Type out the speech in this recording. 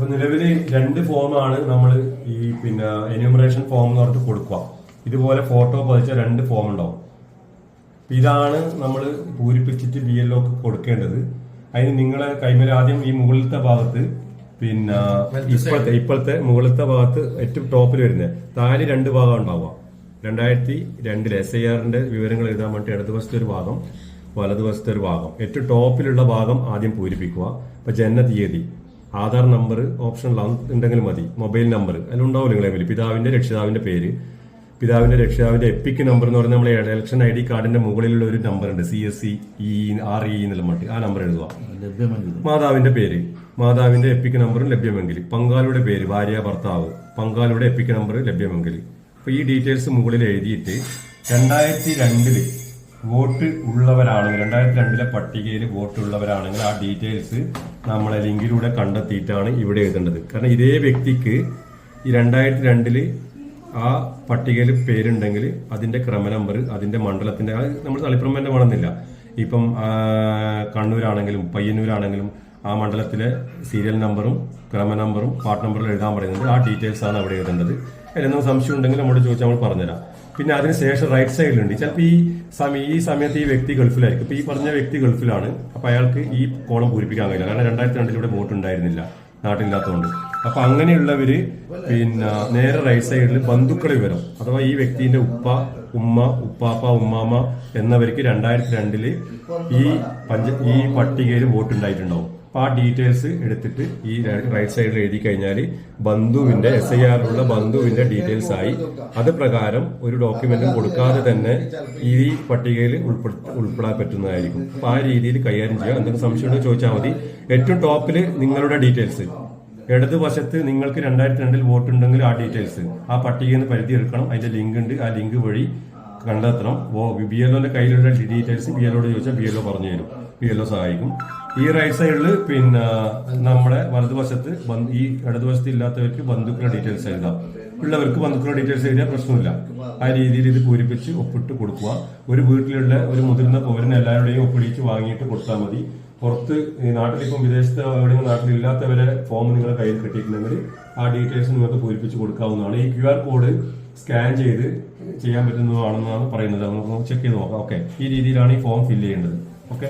അപ്പൊ നിലവിൽ 2 ഫോമാണ് നമ്മൾ ഈ എന്യൂമറേഷൻ ഫോം എന്ന് പറഞ്ഞിട്ട് കൊടുക്കുക. ഇതുപോലെ ഫോട്ടോ പതിച്ച 2 ഫോം ഉണ്ടാവും. ഇതാണ് നമ്മൾ പൂരിപ്പിച്ചിട്ട് BLO കൊടുക്കേണ്ടത്. അതിന് നിങ്ങളെ കൈമേൽ ആദ്യം ഈ മുകളിലത്തെ ഭാഗത്ത് ഇപ്പോഴത്തെ മുകളിലത്തെ ഭാഗത്ത് ഏറ്റവും ടോപ്പിൽ വരുന്നത് താഴെ 2 ഭാഗം ഉണ്ടാവുക. 2002 SIRന്റെ വിവരങ്ങൾ എഴുതാൻ വേണ്ടി ഇടതുവശത്തെ ഒരു ഭാഗം, വലതുവശത്തെ ഒരു ഭാഗം. ഏറ്റവും ടോപ്പിലുള്ള ഭാഗം ആദ്യം പൂരിപ്പിക്കുക. ഇപ്പൊ ജനന തീയതി, ആധാർ നമ്പർ ഓപ്ഷൻ ഉണ്ടെങ്കിൽ മതി, മൊബൈൽ നമ്പർ അതിലുണ്ടാവും നിങ്ങളെ പേര്, പിതാവിന്റെ രക്ഷിതാവിന്റെ പേര്, പിതാവിന്റെ രക്ഷിതാവിന്റെ എപ്പിക് നമ്പർ എന്ന് പറഞ്ഞാൽ നമ്മളെ ഇലക്ഷൻ ID കാർഡിന്റെ മുകളിലുള്ള ഒരു നമ്പർ ഉണ്ട്, CSE RE എന്നുള്ള മട്ടി, ആ നമ്പർ എഴുതുക. മാതാവിന്റെ പേര്, മാതാവിന്റെ എപ്പിക് നമ്പറും ലഭ്യമെങ്കിൽ, പങ്കാളിയുടെ പേര്, ഭാര്യ ഭർത്താവ്, പങ്കാളിയുടെ എപ്പിക് നമ്പർ ലഭ്യമെങ്കിൽ. അപ്പൊ ഈ ഡീറ്റെയിൽസ് മുകളിൽ എഴുതിയിട്ട് 2002 വോട്ട് ഉള്ളവരാണെങ്കിൽ, 2002 പട്ടികയിൽ വോട്ട് ഉള്ളവരാണെങ്കിൽ ആ ഡീറ്റെയിൽസ് നമ്മളെ ലിങ്കിലൂടെ കണ്ടെത്തിയിട്ടാണ് ഇവിടെ എഴുതേണ്ടത്. കാരണം ഇതേ വ്യക്തിക്ക് ഈ 2002 ആ പട്ടികയിൽ പേരുണ്ടെങ്കിൽ അതിന്റെ ക്രമ നമ്പർ, അതിന്റെ മണ്ഡലത്തിന്റെ, നമ്മൾ തളിപ്പറമ്പ് വേണമെന്നില്ല, ഇപ്പം കണ്ണൂരാണെങ്കിലും പയ്യന്നൂരാണെങ്കിലും ആ മണ്ഡലത്തിലെ സീരിയൽ നമ്പറും ക്രമ നമ്പറും പാർട്ട് നമ്പറിൽ എഴുതാൻ പറയുന്നത്. ആ ഡീറ്റെയിൽസ് ആണ് അവിടെ എഴുതേണ്ടത്. അതിലെന്തെങ്കിലും സംശയം ഉണ്ടെങ്കിൽ നമ്മോട് ചോദിച്ചാൽ നമ്മൾ പറഞ്ഞുതരാം. പിന്നെ അതിനുശേഷം റൈറ്റ് സൈഡിലുണ്ട്, ചിലപ്പോൾ ഈ സമയത്ത് ഈ വ്യക്തി ഗൾഫിലായിരിക്കും. ഇപ്പൊ ഈ പറഞ്ഞ വ്യക്തി ഗൾഫിലാണ്, അപ്പൊ അയാൾക്ക് ഈ കോളം പൂരിപ്പിക്കാൻ കഴിയില്ല. കാരണം 2002 ഇവിടെ വോട്ട് ഉണ്ടായിരുന്നില്ല, നാട്ടിലില്ലാത്തതുകൊണ്ട്. അപ്പൊ അങ്ങനെയുള്ളവര് നേരെ റൈറ്റ് സൈഡിൽ ബന്ധുക്കളെ വിവരം, അഥവാ ഈ വ്യക്തിന്റെ ഉപ്പ, ഉമ്മ, ഉപ്പാപ്പ, ഉമ്മാമ എന്നവർക്ക് 2002 ഈ പട്ടികയിൽ വോട്ട് ഉണ്ടായിട്ടുണ്ടാവും. അപ്പൊ ആ ഡീറ്റെയിൽസ് എടുത്തിട്ട് ഈ റൈറ്റ് സൈഡിൽ എഴുതി കഴിഞ്ഞാൽ ബന്ധുവിന്റെ SIRലുള്ള ബന്ധുവിന്റെ ഡീറ്റെയിൽസ് ആയി. അത് പ്രകാരം ഒരു ഡോക്യുമെന്റും കൊടുക്കാതെ തന്നെ ഈ പട്ടികയിൽ ഉൾപ്പെടാൻ പറ്റുന്നതായിരിക്കും. അപ്പൊ ആ രീതിയിൽ കൈകാര്യം ചെയ്യുക. എന്തെങ്കിലും സംശയം ഉണ്ടെങ്കിൽ ചോദിച്ചാൽ മതി. ഏറ്റവും ടോപ്പില് നിങ്ങളുടെ ഡീറ്റെയിൽസ്, ഇടതുവശത്ത് നിങ്ങൾക്ക് 2002 വോട്ട് ഉണ്ടെങ്കിൽ ആ ഡീറ്റെയിൽസ് ആ പട്ടികയിൽ നിന്ന് പരിധി എടുക്കണം. അതിന്റെ ലിങ്ക് ഉണ്ട്, ആ ലിങ്ക് വഴി കണ്ടെത്തണം. BLOന്റെ കയ്യിലുള്ള ഡീറ്റെയിൽസ് BLOയോട് ചോദിച്ചാൽ BLO പറഞ്ഞു തരും, BLO സഹായിക്കും. ഈ റൈറ്റ് സൈഡിൽ നമ്മുടെ വലതുവശത്ത് ഈ ഇടതുവശത്ത് ഇല്ലാത്തവർക്ക് ബന്ധുക്കളുടെ ഡീറ്റെയിൽസ് എഴുതാം, ഉള്ളവർക്ക് ബന്ധുക്കളുടെ ഡീറ്റെയിൽസ് എഴുതിയാൽ പ്രശ്നമില്ല. ആ രീതിയിൽ ഇത് പൂരിപ്പിച്ച് ഒപ്പിട്ട് കൊടുക്കുക. ഒരു വീട്ടിലുള്ള ഒരു മുതിർന്ന പൗരനെ എല്ലാവരുടെയും ഒപ്പിടിച്ച് വാങ്ങിയിട്ട് കൊടുത്താൽ മതി. പുറത്ത് നാട്ടിലിപ്പം വിദേശത്ത് എവിടെയും നാട്ടിലില്ലാത്തവരെ ഫോം നിങ്ങളുടെ കയ്യിൽ കിട്ടിയിട്ടുണ്ടെങ്കിൽ ആ ഡീറ്റെയിൽസ് നിങ്ങൾക്ക് പൂരിപ്പിച്ച് കൊടുക്കാവുന്നതാണ്. ഈ QR കോഡ് സ്കാൻ ചെയ്ത് ചെയ്യാൻ പറ്റുന്നതാണെന്നാണ് പറയുന്നത്. നമുക്ക് ചെക്ക് ചെയ്ത് നോക്കാം. ഓക്കെ, ഈ രീതിയിലാണ് ഈ ഫോം ഫില്ല് ചെയ്യേണ്ടത്. ഓക്കെ.